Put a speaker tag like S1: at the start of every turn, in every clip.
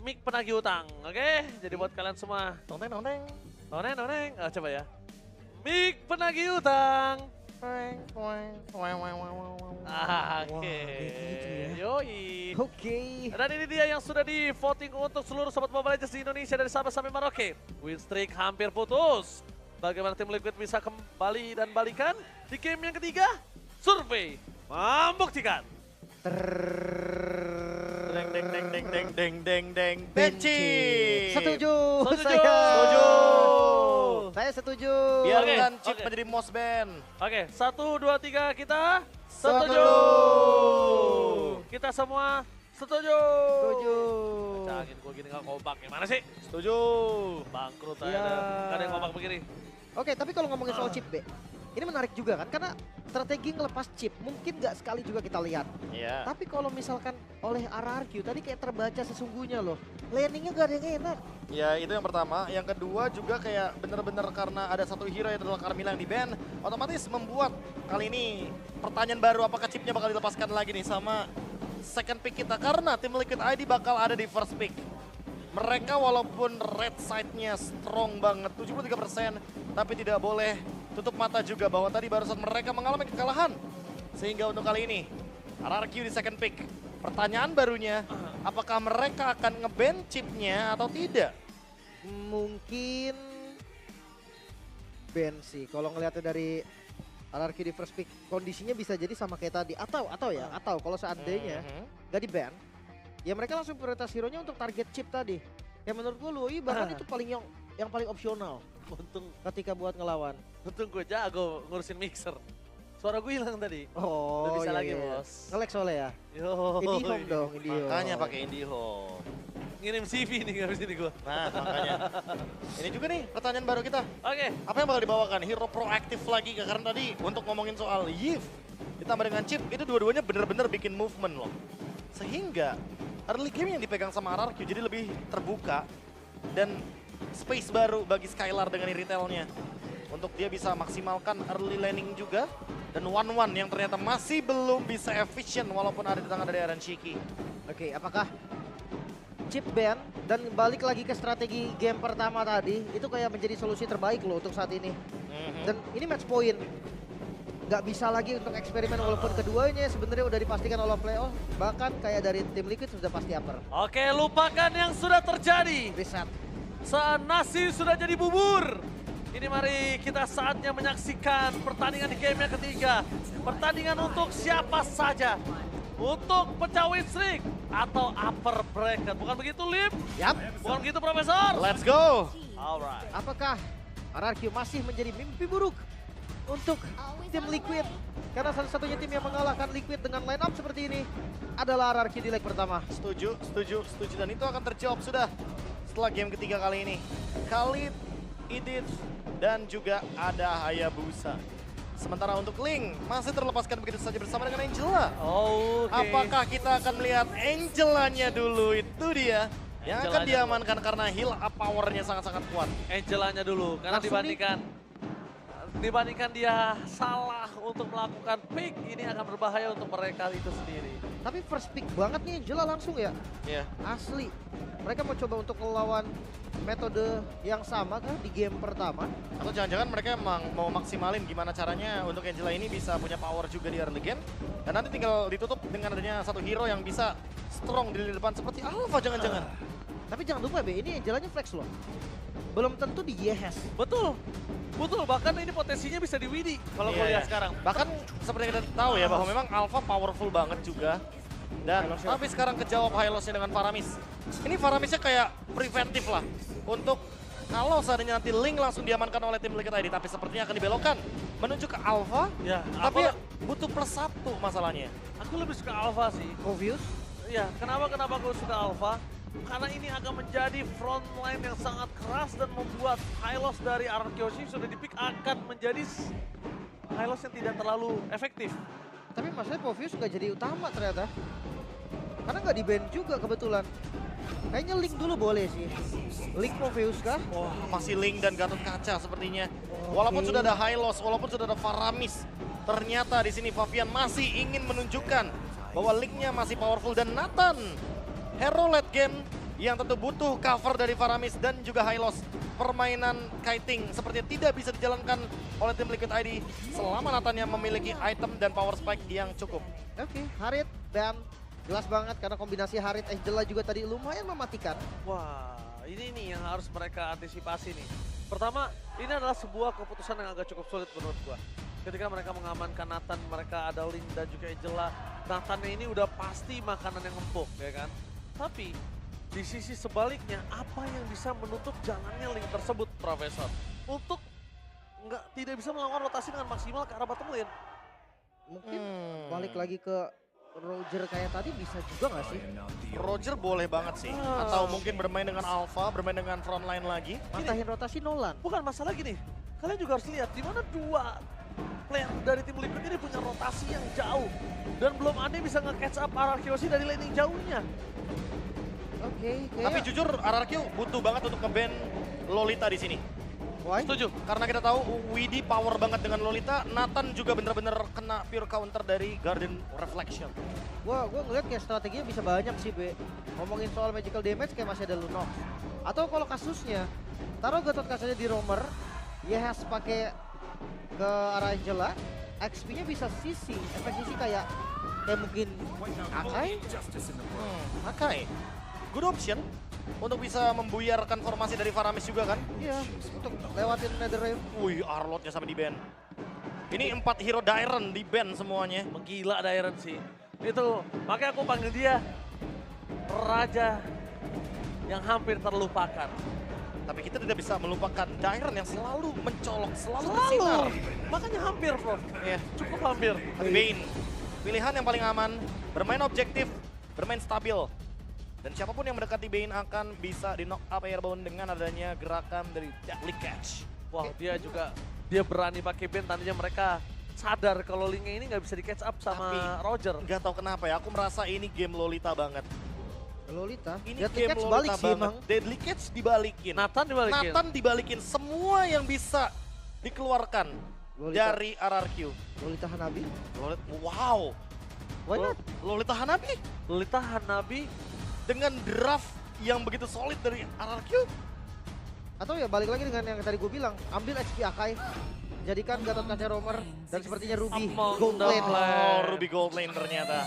S1: Mic penagih utang, oke? Jadi buat kalian semua,
S2: Noneng, noneng.
S1: noneng. Oh, coba ya. Mic penagih utang. Oke. Yoi.
S2: Oke.
S1: Dan ini dia yang sudah di voting untuk seluruh sobat Mobile Legends di Indonesia dari Sabah sampai Merauke. Win streak hampir putus. Bagaimana tim Liquid bisa kembali dan balikan di game yang ketiga? Survei membuktikan.
S2: Deng. Benci.
S3: Setuju.
S1: Setuju.
S3: Saya setuju.
S2: Biarkan
S1: Oke,
S2: Chip
S1: oke.
S2: menjadi Moss Band.
S1: Oke, 1, 2, 3 kita setuju.
S3: Setuju.
S1: Kita semua setuju.
S3: Setuju.
S1: Cangin gue gini gak kompak, gimana sih?
S2: Setuju.
S1: Bangkrut
S3: Iya.
S1: aja, gak ada yang kompak begini.
S3: Oke, tapi kalau ngomongin soal chip, Be, ini menarik juga kan, karena strategi ngelepas chip mungkin nggak sekali juga kita lihat.
S2: Iya.
S3: Tapi kalau misalkan oleh RRQ tadi kayak terbaca sesungguhnya loh, landingnya gak ada yang enak.
S2: Ya itu yang pertama. Yang kedua juga kayak bener-bener karena ada satu hero yang adalah Carmilla yang di-ban, otomatis membuat kali ini pertanyaan baru, apakah chipnya bakal dilepaskan lagi nih sama second pick kita. Karena tim Liquid ID bakal ada di first pick. Mereka walaupun red side-nya strong banget, 73%, tapi tidak boleh tutup mata juga bahwa tadi barusan mereka mengalami kekalahan. Sehingga untuk kali ini, RRQ di second pick. Pertanyaan barunya, apakah mereka akan nge-ban chipnya atau tidak?
S3: Mungkin ban sih, kalau ngelihatnya dari RRQ di first pick, kondisinya bisa jadi sama kayak tadi. Atau kalau seandainya gak di ban, ya mereka langsung prioritas hero-nya untuk target chip tadi. Ya menurut gue Lui bahkan itu paling yang paling opsional
S1: Untung
S3: ketika buat ngelawan.
S1: gue jago ngurusin mixer. Suara gue hilang tadi.
S3: Oh,
S1: Udah bisa
S3: iya,
S1: lagi,
S3: iya.
S1: Bos.
S3: Nge-lag soalnya ya.
S1: Yo.
S3: IndiHome dong, IndiHome.
S2: Makanya pakai IndiHome.
S1: Ngirim CV nih habis ini gue.
S2: Nah, makanya. Ini juga nih pertanyaan baru kita.
S1: Oke.
S2: Apa yang bakal dibawakan? Hero proaktif lagi gak? Karena tadi untuk ngomongin soal Yves ditambah dengan Chip, itu dua-duanya bener-bener bikin movement loh. Sehingga early game yang dipegang sama RRQ jadi lebih terbuka dan space baru bagi Skylar dengan retailnya. Untuk dia bisa maksimalkan early laning juga. Dan 1-1 yang ternyata masih belum bisa efisien walaupun ada di tangan dari Aaron Shiki.
S3: Oke, apakah chip ban dan balik lagi ke strategi game pertama tadi itu kayak menjadi solusi terbaik loh untuk saat ini. Dan ini match point. Nggak bisa lagi untuk eksperimen walaupun keduanya sebenarnya udah dipastikan oleh playoff. Bahkan kayak dari tim Liquid sudah pasti upper.
S1: Oke, lupakan yang sudah terjadi.
S3: Reset.
S1: Saat nasi sudah jadi bubur. Ini mari kita saatnya menyaksikan pertandingan di game yang ketiga. Pertandingan untuk siapa saja. Untuk pecah win streak atau upper bracket. Bukan begitu, Lip?
S3: Yap.
S1: Bukan begitu, Profesor?
S2: Let's go!
S1: Alright.
S3: Apakah RRQ masih menjadi mimpi buruk untuk tim Liquid? Karena satu-satunya tim yang mengalahkan Liquid dengan line up seperti ini adalah RRQ di leg pertama.
S2: Setuju. Dan itu akan terjawab sudah setelah game ketiga kali ini. Khalid, Edith, dan juga ada Hayabusa. Sementara untuk Link masih terlepaskan begitu saja bersama dengan Angela.
S1: Oke.
S2: Apakah kita akan melihat Angelanya dulu? Itu dia yang akan
S1: Angelanya
S2: diamankan karena heal up powernya sangat-sangat kuat.
S1: Angelanya dulu, karena
S3: Langsung
S1: dibandingkan dia salah untuk melakukan pick, ini akan berbahaya untuk mereka itu sendiri.
S3: Tapi first pick banget nih Angela langsung ya.
S2: Iya.
S3: Asli. Mereka mau coba untuk melawan metode yang sama kah di game pertama?
S2: Atau jangan-jangan mereka emang mau maksimalin gimana caranya untuk Angela ini bisa punya power juga di early game. Dan nanti tinggal ditutup dengan adanya satu hero yang bisa strong di lini depan seperti Alpha jangan-jangan.
S3: Tapi jangan lupa Be, ini Angelanya flex loh. Belum tentu di YES.
S1: Betul, bahkan ini potensinya bisa di Widi kalau
S2: Iya,
S1: gue lihat
S2: iya.
S1: sekarang.
S2: Bahkan seperti yang kita tahu ya bahwa memang Alpha powerful banget juga. Dan
S3: Hylosnya.
S2: tapi sekarang kejawab Hylosnya dengan Faramis. Ini Faramisnya kayak preventif lah untuk kalau seandainya nanti Link langsung diamankan oleh tim Liquid ID, tapi sepertinya akan dibelokkan menuju ke Alpha.
S1: Ya,
S2: Tapi
S1: apa-
S2: butuh +1 masalahnya.
S1: aku lebih suka Alpha sih.
S3: Obvious.
S1: Ya, kenapa gue suka Alpha? Karena ini akan menjadi front line yang sangat keras dan membuat Hylos dari RRQ sudah di-pick akan menjadi Hylos yang tidak terlalu efektif.
S3: Tapi masalahnya Povius nggak jadi utama ternyata. Karena nggak di-ban juga kebetulan. Kayaknya Link dulu boleh sih. Link Povius kah?
S2: Wah, masih Link dan Gatot Kaca sepertinya.
S3: Oke.
S2: Walaupun sudah ada Hylos, walaupun sudah ada Faramis, ternyata di sini Fabian masih ingin menunjukkan bahwa Linknya masih powerful dan Nathan, hero late game yang tentu butuh cover dari Faramis dan juga Hylos. Permainan kiting sepertinya tidak bisa dijalankan oleh tim Liquid ID selama Nathan yang memiliki item dan power spike yang cukup.
S3: Oke, Harit dan jelas banget karena kombinasi Harit Angela juga tadi lumayan mematikan.
S1: Wah, ini nih yang harus mereka antisipasi nih. Pertama, ini adalah sebuah keputusan yang agak cukup sulit menurut gua. Ketika mereka mengamankan Nathan, mereka ada Lin dan juga Angela. Nathan ini udah pasti makanan yang empuk, ya kan? Tapi di sisi sebaliknya, apa yang bisa menutup jalannya Link tersebut, Profesor? Untuk tidak bisa melakukan rotasi dengan maksimal ke arah bottom lane.
S3: Mungkin balik lagi ke Roger kayak tadi bisa juga nggak sih?
S2: Roger boleh banget sih. Atau mungkin bermain dengan Alpha, bermain dengan frontline lagi.
S3: Matahin rotasi Nolan.
S1: Bukan masalah gini, kalian juga harus lihat di mana dua player dari tim Liquid ini punya rotasi yang jauh. Dan belum ada yang bisa nge-catch up RRQ dari lane yang jauhnya.
S3: Oke,
S2: Tapi jujur RRQ butuh banget untuk nge-ban Lolita di sini.
S3: why?
S1: Setuju.
S2: Karena kita tahu Widhi power banget dengan Lolita, Nathan juga bener-bener kena pure counter dari Garden Reflection.
S3: Gua ngeliat kayak strateginya bisa banyak sih, Be. Ngomongin soal magical damage kayak masih ada Lunox. Atau kalau kasusnya, taruh Gatot Kaca di roamer, Yehas pakai ke arah Angela, XP-nya bisa sisi, efek sisi kayak mungkin Akai.
S2: Akai, good option untuk bisa membuyarkan formasi dari Faramis juga kan.
S3: Iya, untuk lewatin Netherrealm.
S2: Wih, Arlotnya sampai di ban. Ini 4 hero Dairon di ban semuanya.
S1: Menggila Dairon sih. Itu, makanya aku panggil dia Raja yang hampir terlupakan.
S2: Tapi kita tidak bisa melupakan Dairon yang selalu mencolok, selalu bersinar.
S1: Makanya hampir, Prof.
S2: Ya,
S1: Cukup hampir.
S2: Bane, pilihan yang paling aman, bermain objektif, bermain stabil. Dan siapapun yang mendekati Bane akan bisa di knock up airbound dengan adanya gerakan dari Deadly Catch.
S1: Wah, dia berani pakai band, tadinya mereka sadar kalau Link-nya ini nggak bisa di catch up sama
S2: Tapi,
S1: Roger.
S2: Nggak tahu kenapa ya, aku merasa ini game Lolita banget.
S3: Lolita,
S2: Ini
S3: Deadly
S2: game
S3: Catch
S2: Lolita
S3: balik sih
S2: banget.
S3: emang.
S2: Deadly Catch dibalikin.
S1: Nathan dibalikin.
S2: Nathan dibalikin. Semua yang bisa dikeluarkan
S3: Lolita.
S2: dari RRQ.
S3: Lolita Hanabi.
S2: Wow.
S3: Why not?
S2: Lolita Hanabi
S1: Lolita Hanabi.
S2: dengan draft yang begitu solid dari RRQ.
S3: Atau ya balik lagi dengan yang tadi gue bilang, ambil XP Akai, jadikan Gatot Kaca roamer, dan sepertinya Ruby
S1: Among
S3: gold
S1: the
S3: lane.
S1: Play.
S2: Oh, Ruby Gold Lane ternyata.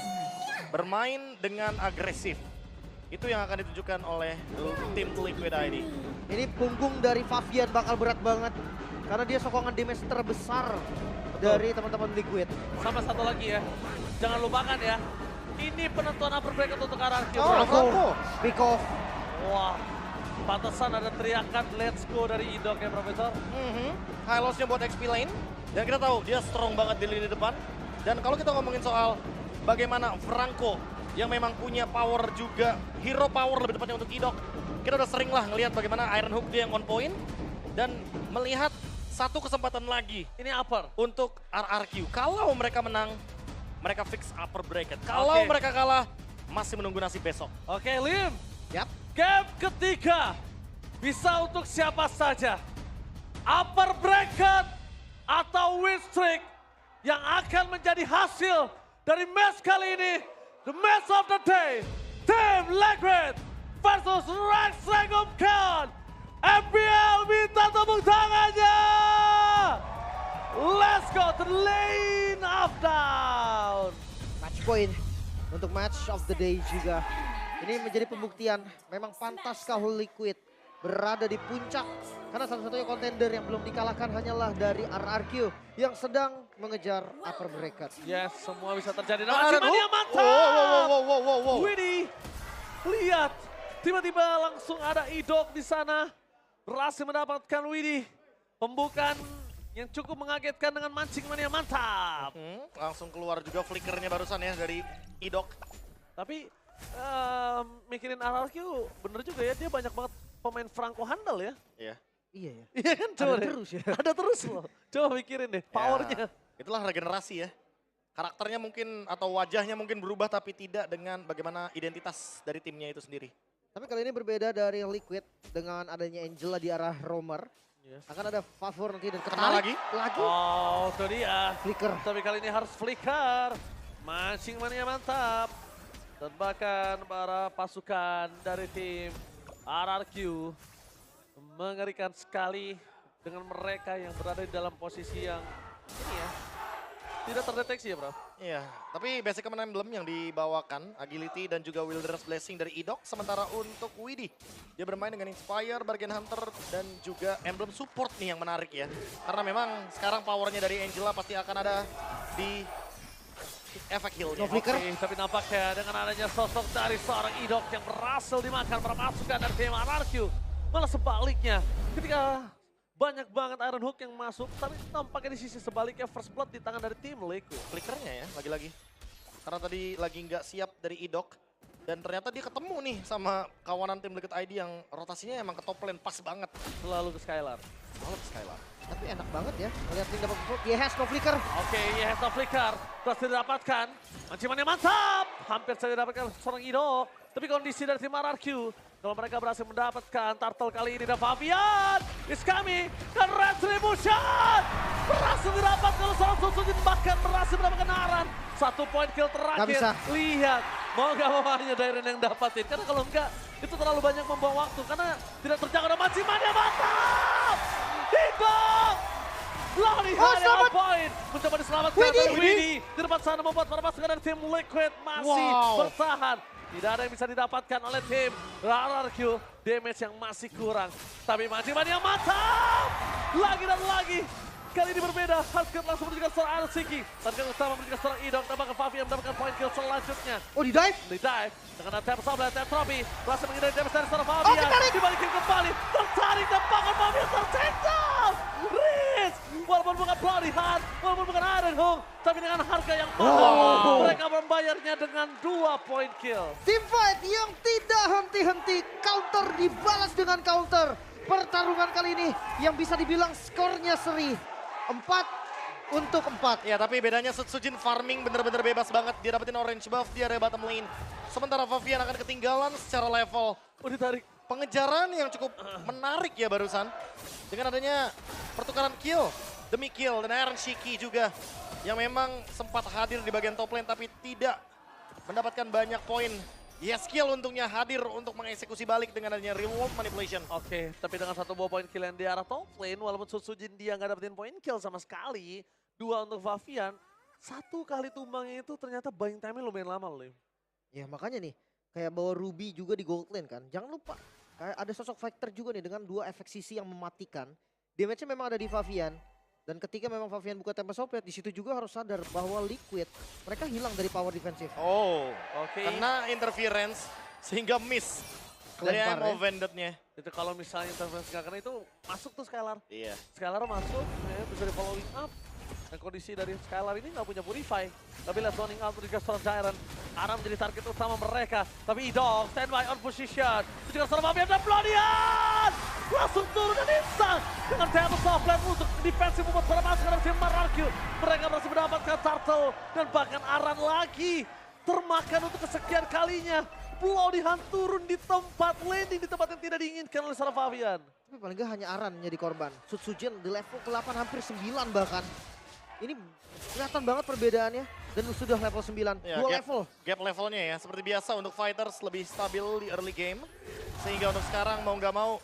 S2: Bermain dengan agresif. Itu yang akan ditunjukkan oleh tim Liquid ID.
S3: Ini punggung dari Fabian bakal berat banget, karena dia sokongan damage terbesar dari teman-teman Liquid.
S1: Sama satu lagi ya, jangan lupakan ya, ini penentuan upper bracket untuk RRQ.
S2: Oh, Franco.
S3: Pick off.
S1: Wah, pantesan ada teriakan let's go dari Idok ya, Profesor.
S2: High loss-nya buat XP lane. Dan kita tahu dia strong banget di lini depan. Dan kalau kita ngomongin soal bagaimana Franco yang memang punya power juga, hero power lebih tepatnya untuk Idok. Kita udah sering lah ngelihat bagaimana Iron Hook dia yang on point. Dan melihat satu kesempatan lagi
S1: Ini upper.
S2: untuk RRQ. Kalau mereka menang, mereka fix upper bracket. Kalau
S1: Oke.
S2: mereka kalah, masih menunggu nasib besok.
S1: Oke, Lim.
S3: Yap.
S1: Game ketiga bisa untuk siapa saja. Upper bracket atau win streak yang akan menjadi hasil dari match kali ini. The match of the day. Team Liquid versus Rex Regumkan. FPL minta tepuk tangannya. Let's go to the lane of down.
S3: Match point untuk match of the day juga. Ini menjadi pembuktian memang pantaskah Liquid berada di puncak. Karena satu-satunya kontender yang belum dikalahkan hanyalah dari RRQ yang sedang mengejar upper bracket.
S1: Yes, semua bisa terjadi.
S2: Nah,
S1: Nah,
S2: Iron
S1: Cimania
S2: Hook.
S1: mantap.
S2: Wow.
S1: Widhi, lihat. Tiba-tiba langsung ada Idok di sana. Berhasil mendapatkan Widhi. Pembukaan yang cukup mengagetkan dengan mancing mania mantap.
S2: Langsung keluar juga flickernya barusan ya dari Idok.
S1: Tapi mikirin RRQ bener juga ya. Dia banyak banget pemain Franco handal ya.
S2: Iya.
S3: Iya ya.
S1: Iya kan coba
S3: Ada
S1: deh.
S3: terus ya.
S1: Ada terus loh. Coba mikirin deh powernya.
S2: Ya, itulah regenerasi ya. Karakternya mungkin atau wajahnya mungkin berubah tapi tidak dengan bagaimana identitas dari timnya itu sendiri.
S3: Tapi kali ini berbeda dari Liquid dengan adanya Angela di arah roamer.
S1: Yes.
S3: Akan ada favor nanti dan
S2: Kena
S3: ketarik
S2: lagi?
S1: Oh, itu dia.
S3: Flicker.
S1: Tapi kali ini harus flicker. Mancing mania mantap. Dan bahkan para pasukan dari tim RRQ mengerikan sekali dengan mereka yang berada di dalam posisi yang ini ya, tidak terdeteksi ya bro.
S2: Iya, tapi basic command emblem yang dibawakan, Agility dan juga Wilderness Blessing dari Idok. Sementara untuk Widhi, dia bermain dengan Inspire, Bargain Hunter, dan juga emblem support nih yang menarik ya. Karena memang sekarang powernya dari Angela pasti akan ada di efek heal-nya.
S3: Oke,
S1: tapi nampaknya dengan adanya sosok dari seorang Idok yang berhasil dimakan para pasukan dari tim RRQ. Malah sebaliknya, ketika banyak banget Iron Hook yang masuk, tapi tampaknya di sisi sebaliknya First Blood di tangan dari tim Liquid.
S2: Flickernya ya, lagi-lagi. Karena tadi lagi nggak siap dari Idok. Dan ternyata dia ketemu nih sama kawanan tim Liquid ID yang rotasinya emang ke top lane pas banget.
S1: Selalu ke Skylar.
S2: Malah ke Skylar.
S3: Tapi enak banget ya, melihat tim dapat control. Dia has no flicker.
S1: Oke, yes, no flicker. Berhasil didapatkan. Mancimannya mantap. Hampir saja didapatkan seorang Idok. Tapi kondisi dari tim RRQ, kalau mereka berhasil mendapatkan turtle kali ini dan Fabian is coming. Dan Retribution berhasil didapatkan oleh seorang Susujin, bahkan berhasil mendapatkan Aran. 1 poin kill terakhir.
S3: Gak bisa.
S1: Lihat, mau gak mau hanya Dairen yang dapatin. Karena kalau enggak, itu terlalu banyak membuang waktu. Karena tidak terjaga dan Mancimannya mantap. Hidok! Bloody Hand on point. Mencoba diselamatkan dari Widhi. Di depan sana membuat para pasukan dari tim Liquid masih bertahan. Tidak ada yang bisa didapatkan oleh tim RRQ. Damage yang masih kurang. Tapi Manciman yang mantap! Lagi dan lagi. Kali ini berbeda. Hardcut langsung menunjukkan seorang Arsiki. Target utama menunjukkan seorang Idok. Tampaknya Fabi yang mendapatkan point kill selanjutnya.
S3: Oh, di dive.
S1: Di dive. Dengan tap sabla, tap Tropi. Berhasil menghindari damage dari seorang Fabian.
S3: ketarik.
S1: Dibalikin kembali. Tertarik dan bahkan Fabian tertake down. Rich. Walaupun bukan Bloody Hand. Walaupun bukan Iron Hook. Tapi dengan harga yang mahal. Mereka membayarnya dengan 2 point kill.
S3: Team fight yang tidak henti-henti. Counter dibalas dengan counter. Pertarungan kali ini yang bisa dibilang skornya seri. 4 untuk 4.
S2: Ya tapi bedanya Sujin farming bener-bener bebas banget. Dia dapetin orange buff di area bottom lane. Sementara Fabian akan ketinggalan secara level.
S1: Oh ditarik.
S2: Pengejaran yang cukup menarik ya barusan. Dengan adanya pertukaran kill demi kill. Dan Iron Shiki juga. Yang memang sempat hadir di bagian top lane tapi tidak mendapatkan banyak poin. Yes, skill untungnya hadir untuk mengeksekusi balik dengan adanya reward manipulation.
S1: Oke, tapi dengan 1 buah poin kill yang di arah top lane, walaupun Susujin dia nggak dapetin poin kill sama sekali, 2 untuk Fabian, 1 kali tumbangnya itu ternyata buying time-nya lumayan lama loh.
S3: Ya makanya nih, kayak bawa Ruby juga di gold lane kan. Jangan lupa, kayak ada sosok fighter juga nih dengan 2 efek sisi yang mematikan. Damage-nya memang ada di Fabian. Dan ketika memang Fabian buka Tempest of Fate, di situ juga harus sadar bahwa Liquid, mereka hilang dari power defensif.
S2: Oh,
S1: Oke.
S2: kena interference sehingga miss. Dari
S3: Kelempar
S2: ammo
S3: ya.
S2: vendetnya.
S1: Itu kalau misalnya interference nggak kena itu masuk tuh Skylar.
S2: Iya.
S1: Skylar masuk, ya, bisa di following up. Dan kondisi dari Skylar ini nggak punya Purify. Tapi lihat zoning out juga seorang Jiren. Aram menjadi target utama mereka. Tapi Idok standby on position. Itu juga seorang Fabian dan Blodian! Langsung turun dan insang. Dengan Tempest of Fate untuk defensif membuat para pasukan dari tim RRQ. Mereka berhasil mendapatkan Turtle. Dan bahkan Aran lagi termakan untuk kesekian kalinya. Blodian turun di tempat landing, di tempat yang tidak diinginkan oleh seorang Fabian.
S3: Tapi paling nggak hanya Aran yang jadi korban. Sujin di level ke-8 hampir 9 bahkan. Ini kelihatan banget perbedaannya. Dan sudah level 9,
S2: Ya,
S3: 2 level.
S2: Gap levelnya ya, seperti biasa untuk fighters lebih stabil di early game. Sehingga untuk sekarang mau nggak mau,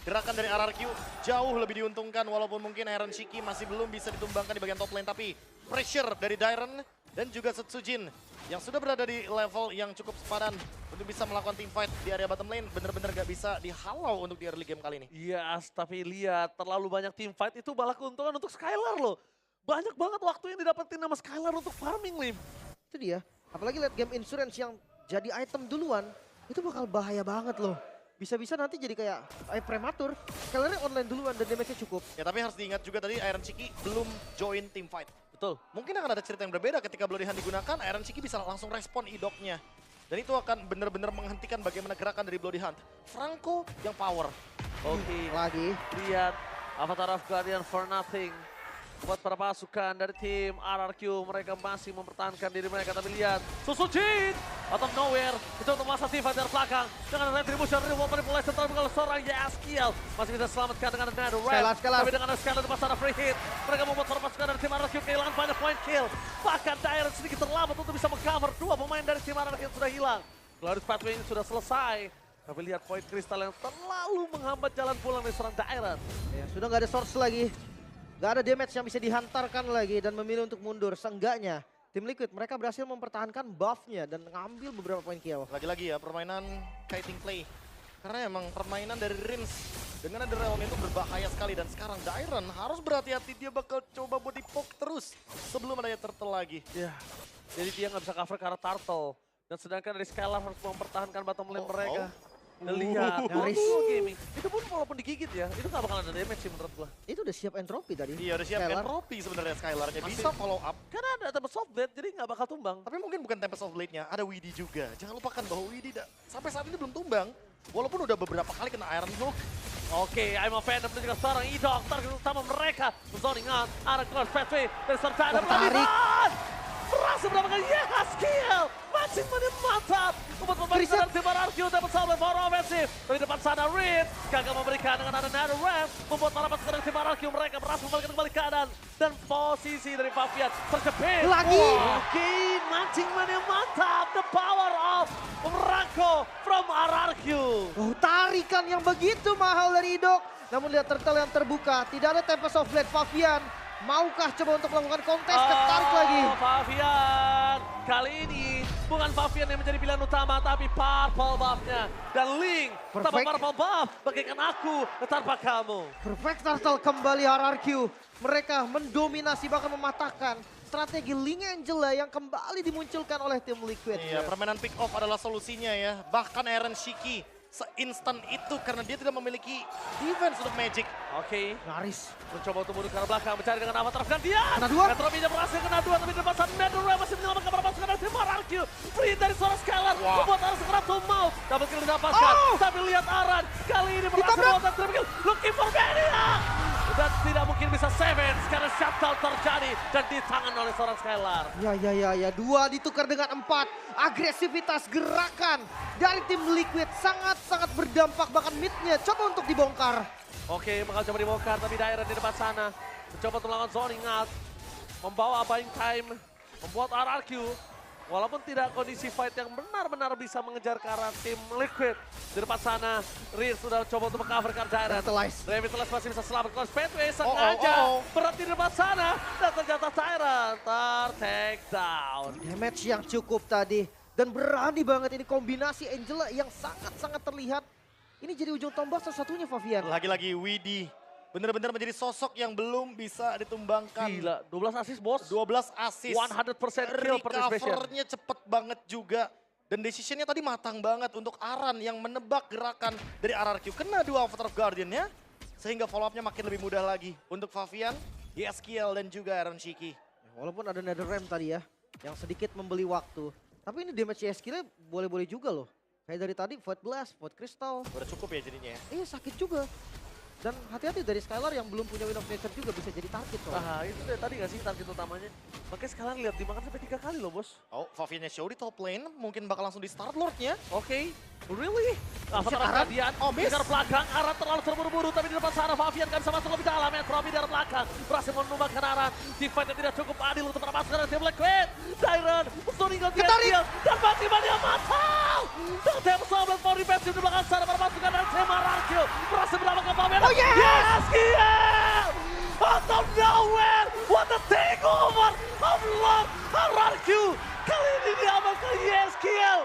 S2: gerakan dari RRQ jauh lebih diuntungkan. Walaupun mungkin Iron Shiki masih belum bisa ditumbangkan di bagian top lane. Tapi pressure dari Dairen dan juga Setsujin yang sudah berada di level yang cukup sepadan untuk bisa melakukan team fight di area bottom lane. Bener-bener gak bisa dihalau untuk di early game kali ini.
S1: Yes, tapi lihat terlalu banyak team fight itu malah keuntungan untuk Skylar loh. Banyak banget waktu yang didapetin sama Skylar untuk farming, Lim.
S3: Itu dia. Apalagi lihat game insurance yang jadi item duluan. Itu bakal bahaya banget loh. Bisa-bisa nanti jadi kayak prematur. Skylarnya online duluan dan damage-nya cukup.
S2: Ya tapi harus diingat juga tadi Iron Shiki belum join team fight.
S1: Betul.
S2: Mungkin akan ada cerita yang berbeda ketika Bloody Hand digunakan, Iron Shiki bisa langsung respon idoknya. Dan itu akan benar-benar menghentikan bagaimana gerakan dari Bloody Hand. Franco yang power.
S1: Oke,
S3: Lagi.
S1: lihat Avatar of Guardian for nothing. Buat para pasukan dari tim RRQ, mereka masih mempertahankan diri mereka. Tapi lihat, Susujin out of nowhere. Itu untuk masa team fight dari belakang. Dengan retribution, reward manipulation, tapi kalau seorang seorang Yaskiel masih bisa selamatkan dengan Netherrealm.
S3: Skylar.
S1: Tapi dengan Skylar di pasar free hit, mereka membuat pasukan dari tim RRQ kehilangan banyak point kill. Bahkan Dairon sedikit terlambat untuk bisa mengcover 2 pemain dari tim RRQ yang sudah hilang. Glorious Pathway ini sudah selesai. Tapi lihat point kristal yang terlalu menghambat jalan pulang dari seorang Dairon.
S3: Ya, sudah nggak ada source lagi. Nggak ada damage yang bisa dihantarkan lagi dan memilih untuk mundur. Seenggaknya tim Liquid mereka berhasil mempertahankan buff-nya dan ngambil beberapa poin kill.
S2: Lagi-lagi ya permainan kiting play. Karena emang permainan dari Rins dengan Netherrealm itu berbahaya sekali. Dan sekarang Dairon harus berhati-hati, dia bakal coba body poke terus sebelum adanya turtle lagi.
S1: Ya, jadi dia nggak bisa cover karena turtle. Dan sedangkan dari Skylar harus mempertahankan bottom lane mereka. Dan lihat,
S3: nyaris.
S1: Gaming. Itu pun walaupun digigit ya, itu nggak bakal ada damage sih menurut gua.
S3: Itu udah siap entropy tadi.
S2: Iya udah siap
S3: Skylar.
S2: entropy sebenarnya Skylarnya.
S1: Masih-
S2: Bisa follow up.
S1: Karena ada Tempest of Blade, jadi nggak bakal tumbang.
S2: Tapi mungkin bukan Tempest of Blade-nya, ada Widdy juga. Jangan lupakan bahwa Widdy sampai saat ini belum tumbang. Walaupun udah beberapa kali kena Iron Hook.
S1: Oke, I'm a Phantom dan juga seorang Idok. Target utama mereka. Zoning out, arah Glorious Pathway dari serta ada
S3: Tertarik.
S1: Berhasil mendapatkan skill. Maxing menit mantap. Membuat pemain
S3: Reset.
S1: dari tim RRQ dapat sampai power offensive. Tapi depan sana Reed gagal memberikan dengan ada Netherrealm. Membuat para pasukan dari tim RRQ mereka berhasil membalikan kembali keadaan. Dan posisi dari Favian terjepit.
S3: Lagi.
S1: Oke, mancing menit mantap. The power of Ranko from RRQ.
S3: Oh, tarikan yang begitu mahal dari Idok. Namun lihat turtle yang terbuka. Tidak ada Tempest of Blade. Favian maukah coba untuk melakukan kontes? Ketarik lagi.
S1: Favian. Kali ini bukan Favian yang menjadi pilihan utama, tapi purple buff-nya. Dan Link tanpa
S3: Perfect.
S1: purple buff, bagaikan aku tanpa kamu.
S3: Perfect turtle kembali RRQ. Mereka mendominasi bahkan mematahkan strategi Link Angela yang kembali dimunculkan oleh tim Liquid.
S2: Iya, permainan pick off adalah solusinya ya. Bahkan Eren Shiki seinstan itu karena dia tidak memiliki defense untuk Magic.
S1: Oke,
S3: Nyaris.
S1: mencoba untuk mundur ke arah belakang, mencari dengan avatar gantian.
S3: Kena dua.
S1: Metropinya berhasil kena 2, tapi di depan sana Netherrealm masih menyelamatkan para pasukan dari tim RRQ. Free dari seorang Skylar, membuat arah segera to mouth. Double kill didapatkan,
S3: Oh!
S1: tapi lihat Aran. Kali ini berhasil
S3: Ditabrak.
S1: membuat triple kill. Looking for Maniac. Dan tidak mungkin bisa Sevens karena shutdown terjadi dan ditangan oleh seorang Skylar.
S3: Ya. 2 ditukar dengan 4. Agresivitas gerakan dari tim Liquid sangat-sangat berdampak. Bahkan mid-nya coba untuk dibongkar.
S1: Oke, bakal coba dibongkar, tapi Dairon di depan sana. Mencoba untuk melakukan zoning out. Membawa buying time. Membuat RRQ. Walaupun tidak kondisi fight yang benar-benar bisa mengejar ke arah tim Liquid. Di depan sana, Reed sudah coba untuk meng-cover ke Dairon.
S3: Revitalize.
S1: Revitalize masih bisa selamat. Kalau Pathway sengaja berhenti di depan sana. Dan ternyata Dairon ter-take down.
S3: Damage yang cukup tadi. Dan berani banget ini kombinasi Angela yang sangat-sangat terlihat. Ini jadi ujung tombak satu-satunya Favian.
S2: Lagi-lagi Widdy benar-benar menjadi sosok yang belum bisa ditumbangkan.
S1: Gila, 12 assist bos.
S2: 12 assist.
S1: 100% kill participation.
S2: Recovernya cepet banget juga. Dan decisionnya tadi matang banget untuk Aran yang menebak gerakan dari RRQ. Kena 2 Avatar of Guardian ya. Sehingga follow up-nya makin lebih mudah lagi. Untuk Favian, Yeskiel dan juga Eren Shiki.
S3: Walaupun ada Netherrealm tadi ya, yang sedikit membeli waktu. Tapi ini damage skill-nya boleh-boleh juga loh. Kayak dari tadi Void Blast, Void Crystal.
S2: Udah cukup ya jadinya ya.
S3: Iya sakit juga. Dan hati-hati dari Skylar yang belum punya Wind of Nature juga bisa jadi target soalnya.
S1: Ah, itu dari tadi gak sih target utamanya? Makanya sekarang lihat dimakan sampai 3 kali loh bos.
S2: Oh, Faviannya show di top lane. Mungkin bakal langsung di start Lord-nya.
S1: Oke, really? Avatar
S3: Aran.
S1: Guardian,
S2: Oh, miss.
S1: di belakang, Aran terlalu terburu-buru, tapi di depan sana Favian kan bisa masuk lebih dalam. Metropi dari belakang, berhasil menumbangkan Aran. Di fight yang tidak cukup adil untuk para pasukan tim Liquid. Dairon, Zoningon
S3: Ketarik.
S1: dan Batimannya matang. Dan Thames Sobat for defensive di belakang sana para pasukan dari tim RRQ. Berhasil mendapatkan Favian.
S3: Oh, yes!
S1: Yes, Kiel! Out of nowhere, what a takeover of Lord RRQ. Kali ini diamankan Yeskiel.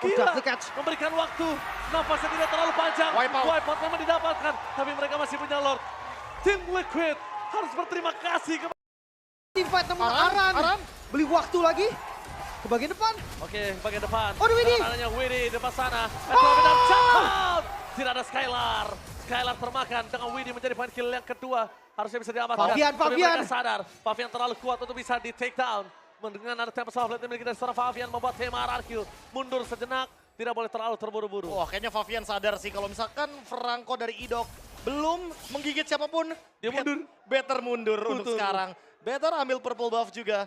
S1: Gila,
S3: Exactly catch.
S1: memberikan waktu, nafasnya tidak terlalu panjang.
S2: Wipeout.
S1: Memang didapatkan, tapi mereka masih punya Lord. Tim Liquid harus berterima kasih kepada...
S3: Team fight namun
S2: Aran.
S3: Aran. Beli waktu lagi. Ke bagian depan.
S1: Oke, bagian depan.
S3: Oh, Widdy.
S1: Dengan adanya Widdy di depan sana. Dan jump out. Tidak ada Skylar. Skylar termakan dengan Widdy menjadi point kill yang kedua. Harusnya bisa diamankan.
S3: Favian,
S1: Tapi
S3: Favian.
S1: mereka sadar. Favian terlalu kuat untuk bisa di take down. Dengan ada Tempest of Blade yang dimiliki dari seorang Favian membuat tim RRQ mundur sejenak. Tidak boleh terlalu terburu-buru.
S2: Wah, kayaknya Favian sadar sih kalau misalkan Franco dari Idok belum menggigit siapapun.
S1: Dia mundur.
S2: Better mundur untuk
S1: Betul.
S2: sekarang. Better ambil purple buff juga.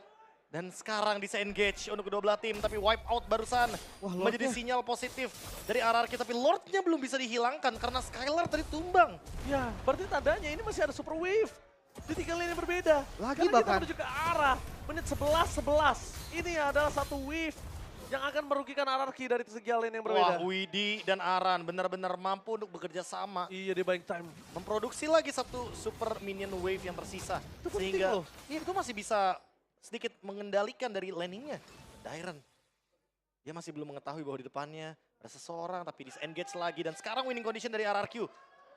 S2: Dan sekarang disengage untuk kedua belah tim, tapi wipe out barusan
S3: Wah,
S2: menjadi
S3: Lordnya.
S2: sinyal positif dari RRQ. Tapi Lordnya belum bisa dihilangkan karena Skylar tadi tumbang.
S1: Ya, berarti tandanya ini masih ada super wave. Di 3 lane yang berbeda.
S3: Lagi
S1: Karena
S3: bahkan.
S1: kita menuju ke arah menit 11-11. Ini adalah satu wave yang akan merugikan RRQ dari segi lane yang
S2: Wah,
S1: berbeda.
S2: Widi dan Aran benar-benar mampu untuk bekerja sama.
S1: Iya, di buying time.
S2: Memproduksi lagi satu super minion wave yang tersisa.
S1: Itu penting
S2: Sehingga
S1: loh.
S2: itu masih bisa sedikit mengendalikan dari landingnya. Dairon, dia masih belum mengetahui bahwa di depannya ada seseorang, tapi disengage lagi. Dan sekarang winning condition dari RRQ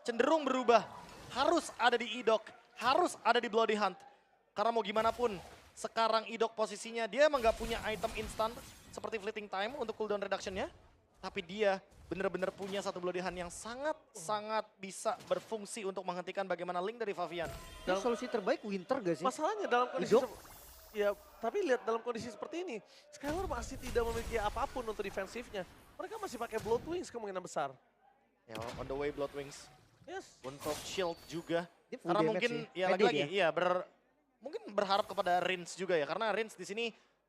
S2: cenderung berubah. Harus ada di Idok, harus ada di Bloody Hunt. Karena mau gimana pun, sekarang Idok posisinya dia emang gak punya item instan seperti Fleeting Time untuk cooldown reduction-nya. Tapi dia benar-benar punya satu Bloody Hunt yang sangat bisa berfungsi untuk menghentikan bagaimana link dari Favian.
S3: Ini solusi terbaik Winter gak sih?
S1: Masalahnya dalam kondisi
S3: Hidup.
S1: ya, tapi lihat dalam kondisi seperti ini, Skylar masih tidak memiliki apapun untuk defensifnya. Mereka masih pakai Blood Wings kemungkinan besar.
S2: Ya, on the way Bloodwings.
S1: Yes.
S2: Untuk shield juga.
S3: Dia full
S2: Karena
S3: damage
S2: mungkin
S3: sih.
S2: ya
S3: Pede
S2: lagi-lagi
S3: dia.
S2: iya mungkin berharap kepada Rins juga ya. Karena Rins di sini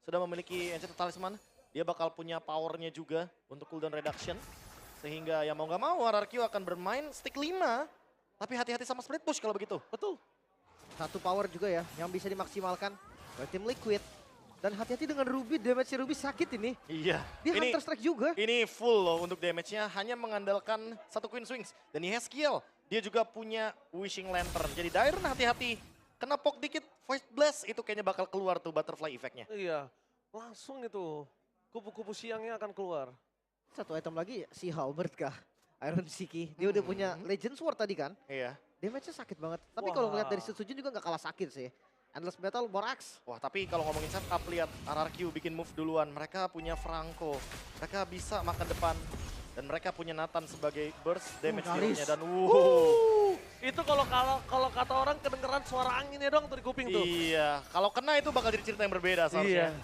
S2: sudah memiliki Enchanted Talisman. Dia bakal punya powernya juga untuk cooldown reduction. Sehingga ya mau nggak mau RRQ akan bermain stick 5. Tapi hati-hati sama split push kalau begitu.
S1: Betul.
S3: Satu power juga ya yang bisa dimaksimalkan oleh tim Liquid. Dan hati-hati dengan Ruby, damage Ruby sakit ini.
S2: Iya.
S3: Dia
S2: Ini
S3: Hunter Strike juga.
S2: Ini full loh untuk damage-nya, hanya mengandalkan satu Queen Swings. Dan Yeskiel, dia juga punya Wishing Lantern. Jadi Dairon hati-hati, kena poke dikit, Void Blast, itu kayaknya bakal keluar tuh butterfly effect-nya.
S1: Iya. Langsung itu kupu-kupu siangnya akan keluar.
S3: Satu item lagi si Halbert kah? Iron Siki. Dia udah punya Legend Sword tadi kan.
S2: Iya.
S3: Damage-nya sakit banget. Tapi kalau
S1: Wah.
S3: ngeliat dari Setsujun juga gak kalah sakit sih. Endless Battle, Borax.
S2: Wah tapi kalau ngomongin setup, lihat RRQ bikin move duluan. Mereka punya Franco, mereka bisa makan depan. Dan mereka punya Nathan sebagai burst damage
S3: Garis.
S2: dealer-nya. Dan
S1: Itu kalau kata orang kedengeran suara anginnya dong dari kuping tuh.
S2: iya, kalau kena itu bakal jadi cerita yang berbeda seharusnya.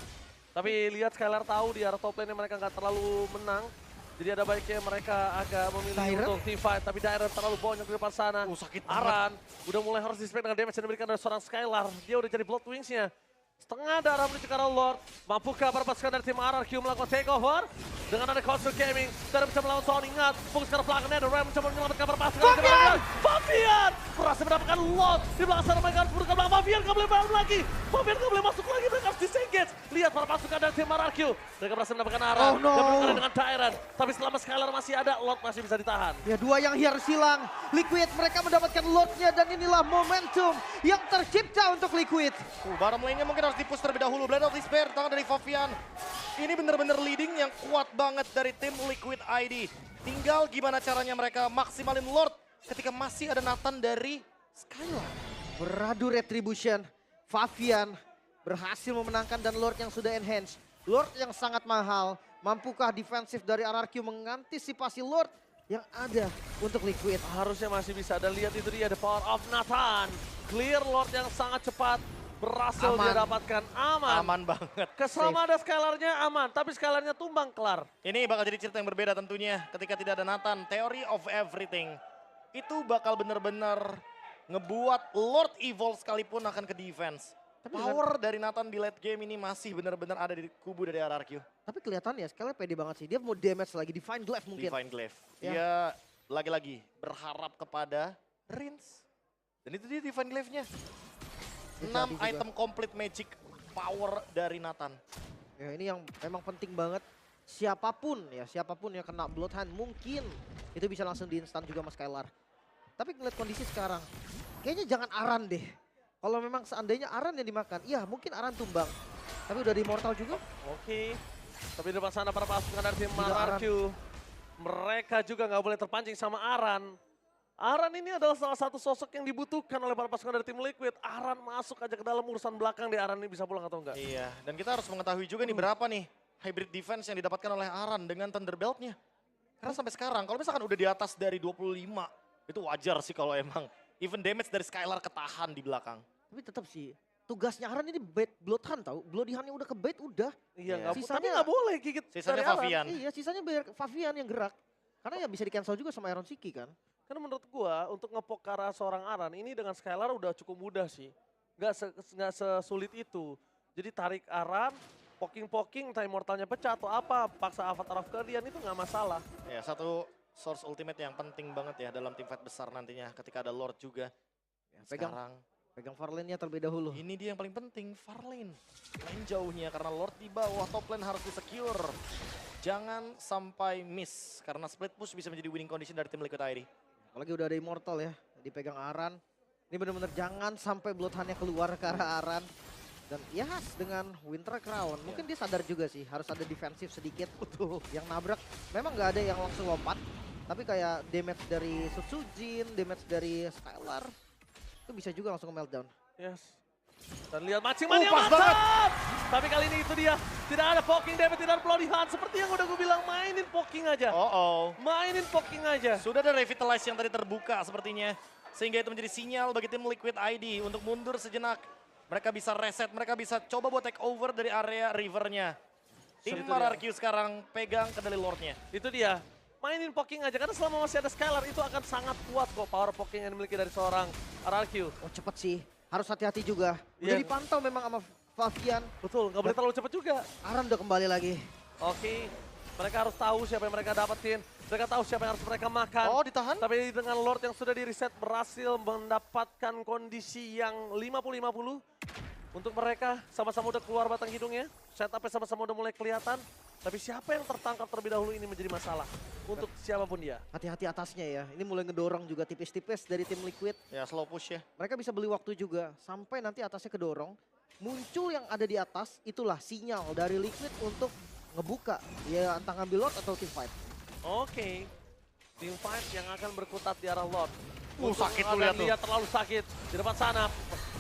S1: Tapi lihat Skylar tahu di arah top lane mereka nggak terlalu menang. Jadi ada baiknya mereka agak memilih
S3: Dairon?
S1: untuk team fight. Tapi Dairon terlalu banyak di depan sana.
S2: Sakit banget.
S1: Aran udah mulai harus dispek dengan damage yang diberikan dari seorang Skylar. Dia udah jadi Blood Wings-nya. Setengah darah menuju ke arah Lord. Mampukah para pasukan dari tim RRQ melakukan takeover? Dengan ada Console Gaming. Tidak bisa melawan Sound, ingat. Fokus ke arah belakang. Ada Ram mencoba menyelamatkan para pasukan.
S3: Fabian!
S1: Fabian! Berhasil mendapatkan Lord. Di belakang sana mereka harus mundur ke belakang. Fabian nggak boleh bangun lagi. Fabian nggak boleh masuk lagi. Mereka harus disengage. Lihat para pasukan dari tim RRQ. Mereka berhasil mendapatkan arah.
S3: Oh, no.
S1: Dan berkali dengan Dairon. Tapi selama Skylar masih ada, Lord masih bisa ditahan.
S3: Ya dua yang harus hilang. Liquid mereka mendapatkan Lordnya dan inilah momentum yang tercipta untuk Liquid.
S2: Bottom lane-nya mungkin harus di-push terlebih dahulu. Blade of Despair, tangan dari Favian. Ini bener-bener leading yang kuat banget dari tim Liquid ID. Tinggal gimana caranya mereka maksimalin Lord ketika masih ada Nathan dari Skylar.
S3: Beradu Retribution. Favian berhasil memenangkan dan Lord yang sudah enhance. Lord yang sangat mahal. Mampukah defensif dari RRQ mengantisipasi Lord yang ada untuk Liquid?
S1: Harusnya masih bisa. Dan lihat itu dia, the power of Nathan. Clear Lord yang sangat cepat. Berhasil
S3: Aman.
S1: dia dapatkan. Aman.
S2: Aman banget.
S1: Keselama ada Skylarnya aman. Tapi Skylarnya tumbang kelar.
S2: Ini bakal jadi cerita yang berbeda tentunya ketika tidak ada Nathan. Theory of everything. Itu bakal bener-bener ngebuat Lord Evolve sekalipun akan ke defense.
S3: Tapi
S2: Power dari Nathan di late game ini masih benar-benar ada di kubu dari RRQ.
S3: Tapi kelihatannya Skylar pede banget sih. Dia mau damage lagi. Divine Glaive mungkin.
S2: Divine Glaive.
S3: Ya.
S2: Dia lagi-lagi berharap kepada Rins. Dan itu dia Divine Glaive-nya. 6
S3: Bisa juga.
S2: item complete magic power dari Nathan.
S3: Ya ini yang memang penting banget. Siapapun yang kena Bloodhound mungkin itu bisa langsung di-instan juga sama Skylar. Tapi ngeliat kondisi sekarang, kayaknya jangan Aran deh. Kalau memang seandainya Aran yang dimakan, iya mungkin Aran tumbang. Tapi udah di Immortal juga.
S1: Oke. Tapi di depan sana para pasukan dari tim
S3: Gila,
S1: RRQ. Mereka juga nggak boleh terpancing sama Aran. Aran ini adalah salah satu sosok yang dibutuhkan oleh para pasukan dari tim Liquid. Aran masuk aja ke dalam urusan belakang di Aran ini bisa pulang atau enggak.
S2: Iya, dan kita harus mengetahui juga nih berapa nih hybrid defense yang didapatkan oleh Aran dengan Thunderbelt-nya. Karena sampai sekarang kalau misalkan udah di atas dari 25, itu wajar sih kalau emang even damage dari Skylar ketahan di belakang.
S3: Tapi tetap sih, tugasnya Aran ini bait Bloodhound tau. Bloodhound-nya udah ke bait udah.
S1: Iya,
S2: Iya.
S1: tapi
S3: Sisanya-
S1: nggak boleh gigit
S2: Sisanya
S1: dari Aran.
S2: Favian.
S3: Iya sisanya biar Favian yang gerak. Karena ya bisa di-cancel juga sama Iron Siki kan.
S1: Karena menurut gua untuk ngepok ke arah seorang Aran ini dengan Skylar udah cukup mudah sih. Nggak sesulit itu. Jadi tarik Aran, poking-poking, time mortalnya pecah atau apa, paksa Avatar of Guardian itu nggak masalah.
S2: Ya, satu source ultimate yang penting banget ya dalam teamfight besar nantinya ketika ada Lord juga.
S3: Ya, pegang
S2: Sekarang
S3: Farlane-nya terlebih dahulu.
S2: ini dia yang paling penting, Farlane. Lain jauhnya karena Lord di bawah, top lane harus di-secure. Jangan sampai miss karena split push bisa menjadi winning condition dari tim Liquid ID.
S3: Apalagi udah ada Immortal ya, dipegang Aran. Ini benar-benar jangan sampai Bloodhound-nya keluar ke arah Aran. Dan ya dengan Winter Crown, mungkin dia sadar juga sih harus ada defensif sedikit. Betul. Yang nabrak, memang nggak ada yang langsung lompat. Tapi kayak damage dari Sutsujin, damage dari Skylar, itu bisa juga langsung ke meltdown.
S1: Yes. Dan lihat matching-nya
S2: pas
S1: mantap! Tapi kali ini itu dia, tidak ada poking damage, tidak ada Bloodhound. Seperti yang udah gue bilang, mainin poking aja. Mainin poking aja.
S2: Sudah ada revitalize yang tadi terbuka sepertinya. Sehingga itu menjadi sinyal bagi tim Liquid ID untuk mundur sejenak. Mereka bisa reset, mereka bisa coba buat take over dari area rivernya. Tim RRQ sekarang pegang kendali Lordnya.
S1: Itu dia, mainin poking aja. Karena selama masih ada Skylar itu akan sangat kuat kok power poking yang dimiliki dari seorang RRQ.
S3: Oh cepet sih, harus hati-hati juga. Udah
S1: Iya.
S3: dipantau memang sama Favian.
S1: Betul, nggak boleh terlalu cepat juga.
S3: Aran udah kembali lagi.
S1: Oke, mereka harus tahu siapa yang mereka dapetin. Mereka tahu siapa yang harus mereka makan.
S2: Oh, ditahan?
S1: Tapi dengan Lord yang sudah di-reset berhasil mendapatkan kondisi yang 50-50. Untuk mereka sama-sama udah keluar batang hidungnya. Setupnya sama-sama udah mulai kelihatan. Tapi siapa yang tertangkap terlebih dahulu ini menjadi masalah. Untuk siapapun dia.
S3: Hati-hati atasnya ya. Ini mulai ngedorong juga tipis-tipis dari tim Liquid.
S2: Ya, slow push ya.
S3: Mereka bisa beli waktu juga. Sampai nanti atasnya kedorong. Muncul yang ada di atas, itulah sinyal dari Liquid untuk ngebuka. Ya entah ngambil Lord atau team fight.
S1: Oke. Team fight yang akan berkutat di arah Lord.
S2: Sakit tuh
S1: Dan
S2: lihat tuh.
S1: lihat terlalu sakit. Di depan sana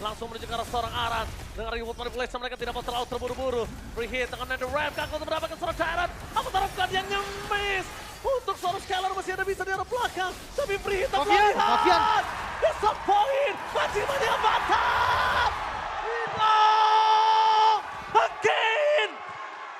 S1: langsung menuju ke arah seorang Aran. Dengan reward manipulation mereka tidak mau terlalu terburu-buru. Free hit dengan Nether Ramp. Gagal untuk mendapatkan seorang cairan. Avatar of Guardian yang miss. Untuk seorang Skylar masih ada bisa di arah belakang. Tapi free hit tak
S3: Favian.
S1: Bisa poin. Matching-nya mantap. No! Again.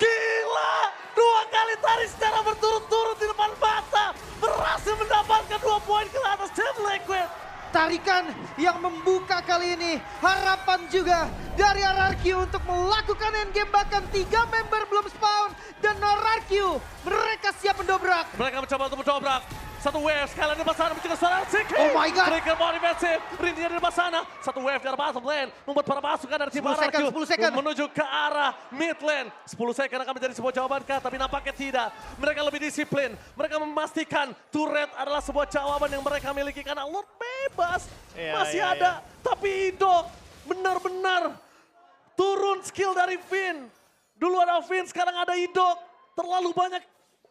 S1: Gila. Dua kali tarik secara berturut-turut di depan mata. Berhasil mendapatkan 2 poin ke atas tim Liquid.
S3: Tarikan yang membuka kali ini. Harapan juga dari RRQ untuk melakukan endgame, bahkan 3 member belum spawn. Dan RRQ mereka siap mendobrak.
S1: Mereka mencoba untuk mendobrak. Satu wave, sekalian di depan sana mencegah seorang Siki.
S3: Oh my God.
S1: Trigger more defensive, Rindinya di depan sana. Satu wave di arah bottom lane, membuat para pasukan dari tim
S3: 10 second,
S1: RRQ
S3: 10 second.
S1: menuju ke arah mid lane. 10 second akan menjadi sebuah jawaban kah, tapi nampaknya tidak. Mereka lebih disiplin, mereka memastikan turret adalah sebuah jawaban yang mereka miliki. Karena Lord bebas, masih ada. Tapi Ido benar-benar turun skill dari Finn. Dulu ada Finn, sekarang ada Ido. Terlalu banyak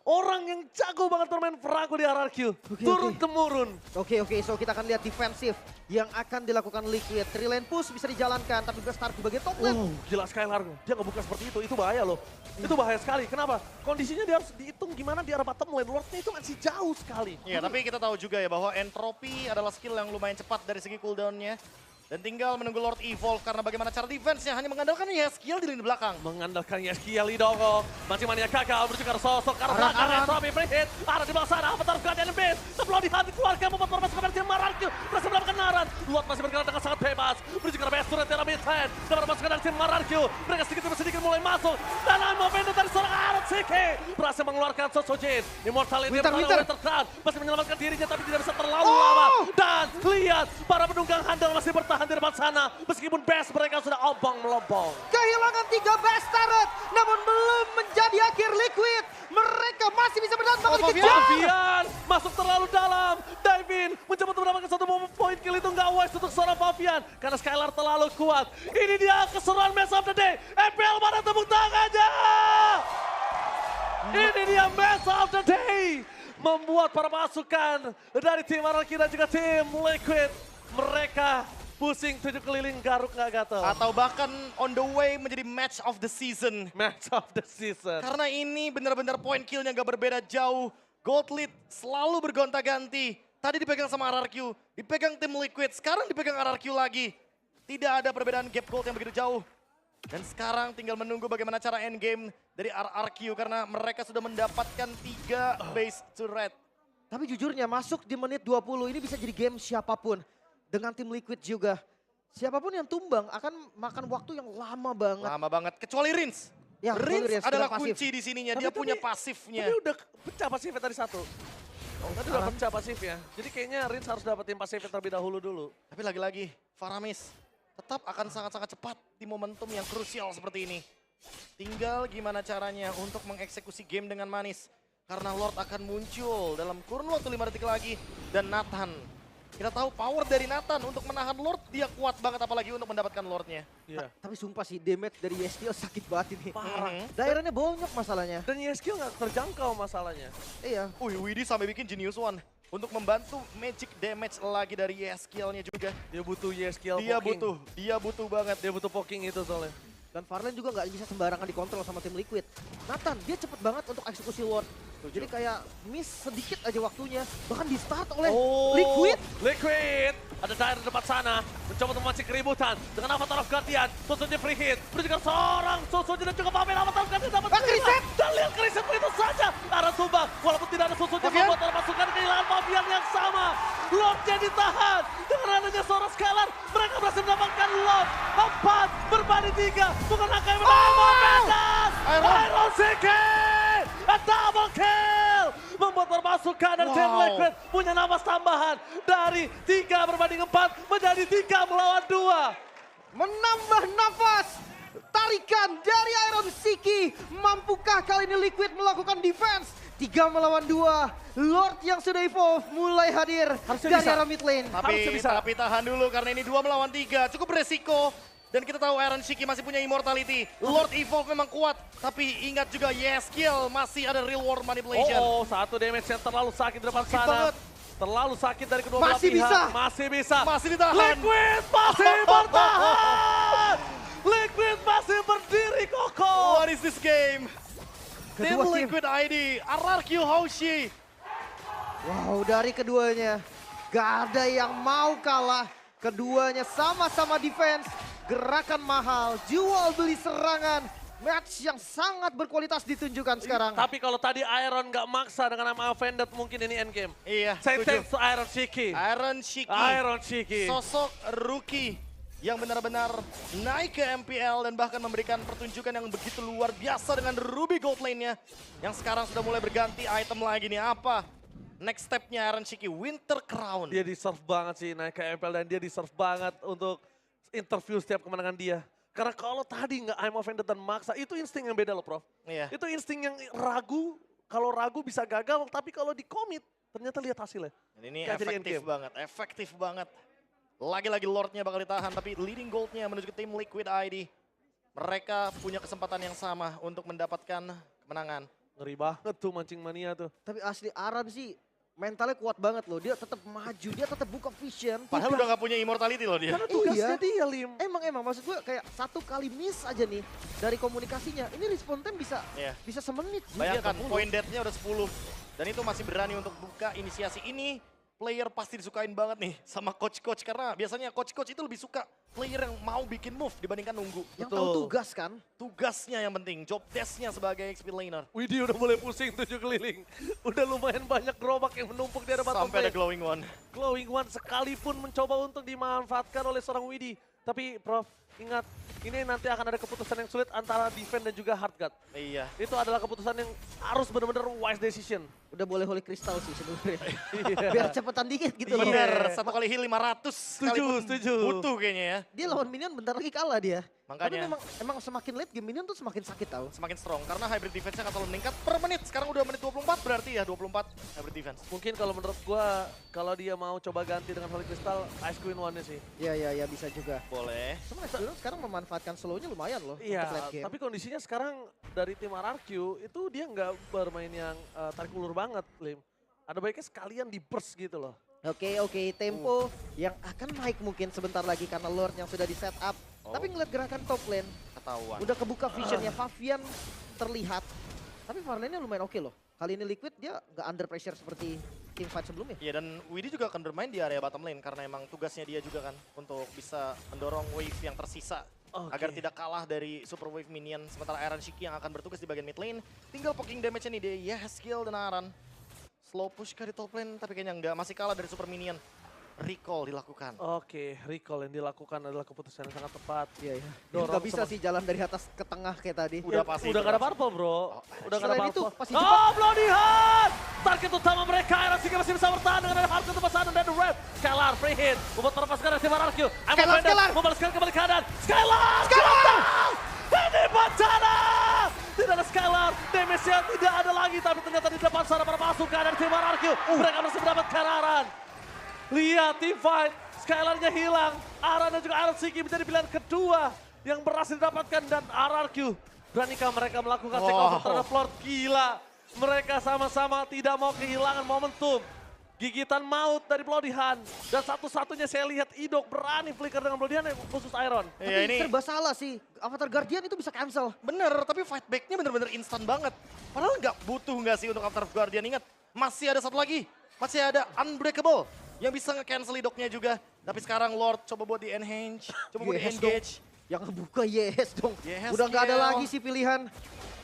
S1: orang yang jago banget bermain Franco di RRQ. Turun-temurun.
S3: Oke, so kita akan lihat defensif yang akan dilakukan Liquid. 3 lane push bisa dijalankan, tapi start di bagian top lane.
S1: Gila Skylar, dia ngebuka seperti itu bahaya loh. Itu bahaya sekali, kenapa? Kondisinya dia harus dihitung gimana di arah bottom lane, Lordnya itu masih jauh sekali.
S2: Ya, tapi kita tahu juga ya bahwa Entropy adalah skill yang lumayan cepat dari segi cooldown-nya. Dan tinggal menunggu Lord evolve karena bagaimana cara defense-nya hanya mengandalkan Yeskiel di lini belakang.
S1: Mengandalkan Yeskiel Idongo. Matching-nya gagal menuju ke arah sosok. Karena belakang Entropy free hit. Arah di bawah sana, Avatar of Guardian base. Sebelum dihati keluarga membuat format seperti tim RRQ. Berhasil mendapatkan Naran. Luat masih bergerak dengan sangat bebas. Menuju ke arah base turret dari mid lane. Dapat masukkan dari tim RRQ. Mereka sedikit mulai masuk. Dan Movendo dari seorang Aran Siki. Berhasil mengeluarkan Sosojin. Immortal ini
S3: Winter.
S1: Crown. Masih menyelamatkan dirinya tapi tidak bisa terlalu lama. Dan lihat para penunggang handal masih bertahan di depan sana. Meskipun base mereka sudah ompong-melompong.
S3: Kehilangan 3 base turret, namun belum menjadi akhir Liquid. Mereka masih bisa bertahan, bahkan dikejar.
S1: Favian masuk terlalu dalam. Divin mencoba untuk mendapatkan satu point kill itu nggak wise untuk seorang Favian. Karena Skylar terlalu kuat. Ini dia keseruan match of the day. FPL mana tepuk tangannya? Ini dia match of the day. Membuat para pasukan dari tim RRQ dan juga tim Liquid. Mereka pusing 7 keliling garuk nggak gatel.
S2: Atau bahkan on the way menjadi match of the season.
S1: Match of the season.
S2: Karena ini benar-benar point kill-nya gak berbeda jauh. Gold lead selalu bergonta-ganti. Tadi dipegang sama RRQ, dipegang tim Liquid, sekarang dipegang RRQ lagi. Tidak ada perbedaan gap gold yang begitu jauh. Dan sekarang tinggal menunggu bagaimana cara endgame dari RRQ karena mereka sudah mendapatkan 3 base turret.
S3: Tapi jujurnya masuk di menit 20 ini bisa jadi game siapapun. Dengan tim Liquid juga. Siapapun yang tumbang akan makan waktu yang lama banget.
S2: Lama banget, kecuali Rins.
S3: Ya,
S2: Rins
S3: Rins
S2: adalah
S3: dengan pasif.
S2: kunci di sininya,
S1: Tapi-
S2: dia punya
S1: tapi-
S2: pasifnya.
S1: Tapi udah pecah pasifnya tadi satu. Tadi udah pecah pasifnya. Jadi kayaknya Rins harus dapetin pasifnya terlebih dahulu dulu.
S2: Tapi lagi-lagi, Faramis tetap akan sangat-sangat cepat di momentum yang krusial seperti ini. Tinggal gimana caranya untuk mengeksekusi game dengan manis. Karena Lord akan muncul dalam kurun waktu 5 detik lagi. Dan Nathan, kita tahu power dari Nathan untuk menahan Lord, dia kuat banget apalagi untuk mendapatkan Lordnya.
S1: Iya.
S3: Tapi sumpah sih, damage dari YSTL sakit banget ini.
S1: Parah.
S3: Daerahnya bonyok masalahnya.
S1: Dan YSQ nggak terjangkau masalahnya.
S3: Iya.
S2: Widi sampai bikin Genius One untuk membantu magic damage lagi dari YSKL-nya juga.
S1: Dia butuh YSQ
S2: Dia butuh banget.
S1: Dia butuh poking itu soalnya.
S3: Dan Farlan juga nggak bisa sembarangan dikontrol sama tim Liquid. Nathan, dia cepet banget untuk eksekusi Lord. Jadi kayak miss sedikit aja waktunya. Bahkan di start oleh Liquid.
S1: Liquid. Ada Dire di depan sana. Mencoba untuk memancing keributan. Dengan Avatar of Guardian. Susunya free hit. Menunjukkan seorang Susu tidak cukup pamer. Avatar of Guardian dapat
S3: Kriset!
S1: Dan lihat Kriset begitu saja. Arah tumbang. Walaupun tidak ada Susunya
S2: Fabian?
S1: membuat orang pasukan kehilangan Fabian yang sama. Lordnya ditahan. Dengan adanya seorang Scalar. Mereka berhasil mendapatkan Lord. 4 berbanding 3. Bukan angka yang berbeda. Iron City. A double kill. Membuat permasukan dari tim
S2: Wow.
S1: Liquid punya nafas tambahan dari 3 berbanding 4 menjadi 3 melawan 2.
S3: Menambah nafas. Tarikan dari Iron Siki. Mampukah kali ini Liquid melakukan defense? 3 melawan 2. Lord yang sudah evolve mulai hadir
S1: Harusnya
S3: dari
S1: bisa.
S3: arah mid lane.
S1: Harusnya bisa.
S2: Tapi tahan dulu karena ini 2 melawan 3. Cukup beresiko. Dan kita tahu Iron Shiki masih punya immortality. Lord Evolve memang kuat. Tapi ingat juga Yeskiel masih ada real world manipulation.
S1: Satu damage yang terlalu sakit di depan
S2: Sakit
S1: sana.
S2: banget.
S1: Terlalu sakit dari kedua belah
S3: Masih
S1: pihak.
S3: bisa.
S1: Masih bisa.
S2: Masih ditahan.
S1: Liquid masih bertahan. Liquid masih berdiri kokoh.
S2: What is this game? Tim
S3: Kedua tim.
S2: Liquid ID, RRQ Hoshi.
S3: Wow, dari keduanya gak ada yang mau kalah. Keduanya sama-sama defense, gerakan mahal, jual beli serangan. Match yang sangat berkualitas ditunjukkan sekarang.
S1: Tapi kalau tadi Iron nggak maksa dengan nama Offended, mungkin ini endgame.
S2: Iya,
S1: Say
S2: setuju.
S1: thanks to Iron Shiki.
S2: Iron Shiki.
S1: Iron Shiki.
S2: Sosok rookie yang benar-benar naik ke MPL dan bahkan memberikan pertunjukan yang begitu luar biasa dengan Ruby Gold Lane-nya. Yang sekarang sudah mulai berganti item lagi nih. Apa? Next step-nya Iron Shiki, Winter Crown.
S1: Dia deserve banget sih naik ke MPL dan dia deserve banget untuk interview setiap kemenangan dia. Karena kalau tadi nggak I'm offended dan maksa, itu insting yang beda loh Prof.
S2: Iya.
S1: Itu insting yang ragu, kalau ragu bisa gagal, tapi kalau di komit ternyata lihat hasilnya.
S2: Dan ini
S1: Nggak jadi
S2: efektif banget. Lagi-lagi Lordnya bakal ditahan, tapi leading goldnya menuju ke tim Liquid ID. Mereka punya kesempatan yang sama untuk mendapatkan kemenangan.
S1: Ngeri banget tuh mancing mania tuh.
S3: Tapi asli Aram sih mentalnya kuat banget loh. Dia tetap maju, dia tetap buka vision.
S2: Padahal udah gak punya immortality loh dia.
S1: Karena tugasnya
S3: Iya.
S1: dia Lim.
S3: Emang maksud gue kayak satu kali miss aja nih dari komunikasinya. Ini respawn time bisa
S2: Iya.
S3: bisa semenit.
S2: Bayangkan,
S3: Iya,
S2: point death-nya udah 10. Dan itu masih berani untuk buka inisiasi ini. Player pasti disukain banget nih sama coach-coach. Karena biasanya coach-coach itu lebih suka player yang mau bikin move dibandingkan nunggu.
S3: Yang
S1: Betul.
S3: tahu tugas kan.
S2: Tugasnya yang penting, job desk-nya sebagai XP laner.
S1: Widih udah mulai pusing 7 keliling. Udah lumayan banyak gerobak yang menumpuk di ada bottom
S2: Sampai ada
S1: lane.
S2: glowing one.
S1: Glowing One sekalipun mencoba untuk dimanfaatkan oleh seorang Widih. Tapi Prof, ingat ini nanti akan ada keputusan yang sulit antara defense dan juga hard guard.
S2: Iya.
S1: Itu adalah keputusan yang harus benar-benar wise decision.
S3: Udah boleh holy crystal sih sebenarnya.
S1: Iya.
S3: Biar cepetan dikit gitu loh.
S2: Bener, satu kali heal 500 sekalipun
S1: setuju.
S2: butuh kayaknya ya.
S3: Dia lawan minion bentar lagi kalah dia. Tapi
S2: Makanya
S3: memang semakin late game minion tuh semakin sakit tau.
S2: semakin strong karena hybrid defense-nya akan selalu meningkat per menit. Sekarang udah menit 24 berarti ya 24 hybrid defense.
S1: Mungkin kalau menurut gua, kalau dia mau coba ganti dengan Holy Crystal, Ice Queen One-nya sih.
S3: Iya bisa juga.
S2: Boleh.
S3: Cuma Ice sekarang memanfaatkan slownya lumayan loh
S1: Iya,
S3: untuk late game.
S1: tapi kondisinya sekarang dari tim RRQ itu dia nggak bermain yang tarik ulur banget, Lim. Ada baiknya sekalian di burst gitu loh.
S3: Oke, tempo yang akan naik mungkin sebentar lagi karena Lord yang sudah di set up. Tapi ngeliat gerakan top lane,
S2: Ketahuan.
S3: udah kebuka visionnya Fabian terlihat. Tapi Farlane-nya lumayan oke loh. Kali ini Liquid dia nggak under pressure seperti team fight sebelumnya.
S2: Iya dan Widi juga akan bermain di area bottom lane karena emang tugasnya dia juga kan untuk bisa mendorong wave yang tersisa.
S1: Oke.
S2: Agar tidak kalah dari super wave minion. Sementara Iron Shiki yang akan bertugas di bagian mid lane. Tinggal poking damage-nya nih dia, skill dan Aran. Slow push ke di top lane tapi kayaknya enggak, masih kalah dari super minion. recall dilakukan.
S1: Oke, recall yang dilakukan adalah keputusan yang sangat tepat.
S3: Iya, iya.
S1: Dorong
S3: Nggak bisa
S1: sama-
S3: sih jalan dari atas ke tengah kayak tadi.
S2: Udah pasti.
S1: Udah gak ada purple bro. Udah gak ada
S3: Selain itu,
S1: purple.
S3: pasti
S1: Oh, Bloody Hand! Target utama mereka, RRQ masih bisa bertahan dengan ada Harkyu tempat sana dan The Red. Skylar, free hit. Membuat melepaskan dari tim RRQ.
S3: Skylar!
S1: Membalaskan kembali ke kanan. Skylar! Ini bencana! Tidak ada Skylar, damage-nya tidak ada lagi. Tapi ternyata di depan sana para pasukan dari tim RRQ. Mereka masih mendapatkan Aran. Lihat team fight, Skylar-nya hilang. Aran dan juga Iron Siki menjadi pilihan kedua yang berhasil didapatkan. Dan RRQ, beranikah mereka melakukan take over terhadap Lord? Gila. Mereka sama-sama tidak mau kehilangan momentum. Gigitan maut dari Bloody Hand. Dan satu-satunya saya lihat Idok berani flicker dengan Bloody Hand khusus Iron.
S3: Tapi
S2: Iya, ini
S3: serba salah sih. Avatar Guardian itu bisa cancel.
S2: bener, tapi fight back-nya bener-bener instan banget. Padahal nggak butuh nggak sih untuk Avatar Guardian. Ingat, masih ada satu lagi. Masih ada Unbreakable yang bisa nge-cancel Idoknya juga. Tapi sekarang Lord coba buat di-enhance, coba buat
S3: Yes
S2: di-engage.
S3: Yang ngebuka yes dong.
S2: Yes,
S3: Udah nggak ada
S2: Kiel.
S3: lagi sih pilihan.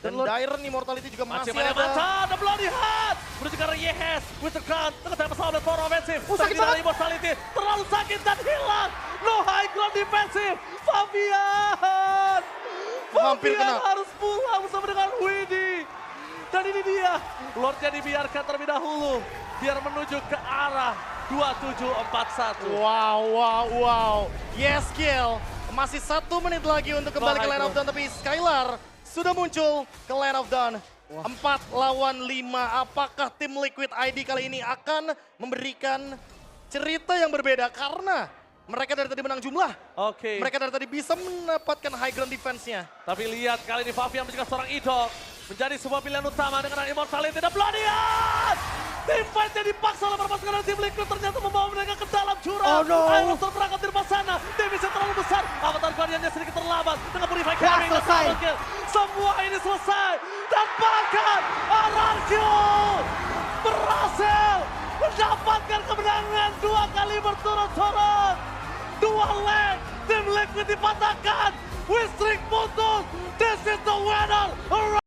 S2: Dan
S3: Lord-
S2: Dire Immortality juga
S1: Masih
S2: masih
S1: banyak
S2: ada.
S1: mata, ada Bloody Hand. Menuju ke arah Yehes, with the crown. Tengah masalah dan power offensive.
S3: Sakit
S1: Tapi tidak ada
S3: banget.
S1: immortality. Terlalu sakit dan hilang. No high ground defensive. Fabian.
S2: Hampir
S1: Fabian
S2: kena.
S1: harus pulang bersama dengan Widdy. Dan ini dia. Lordnya dibiarkan terlebih dahulu. Biar menuju ke arah 2741.
S2: Wow. Yes, Kiel. Masih 1 menit lagi untuk kembali ke Land of Dawn. Tapi Skylar sudah muncul ke Land of Dawn. 4 lawan 5. Apakah tim Liquid ID kali ini akan memberikan cerita yang berbeda? Karena mereka dari tadi menang jumlah.
S1: Oke.
S2: Mereka dari tadi bisa mendapatkan high ground defense-nya.
S1: Tapi lihat kali ini Fabian menjadi seorang idol. Menjadi sebuah pilihan utama dengan immortality dan Bloody Hand. Tim fight yang dipaksa oleh para pasukan dari tim Liquid ternyata membawa mereka ke dalam jurang.
S3: Oh, no.
S1: Iron terperangkap di depan sana. Damage yang terlalu besar. Avatar Guardian-nya sedikit terlambat. Dengan Purify Carrying dan
S3: selesai.
S1: Double Kill. Semua ini selesai. Dan bahkan RRQ berhasil mendapatkan kemenangan 2 kali berturut-turut. 2 leg. Tim Liquid dipatahkan. Win streak putus. This is the winner.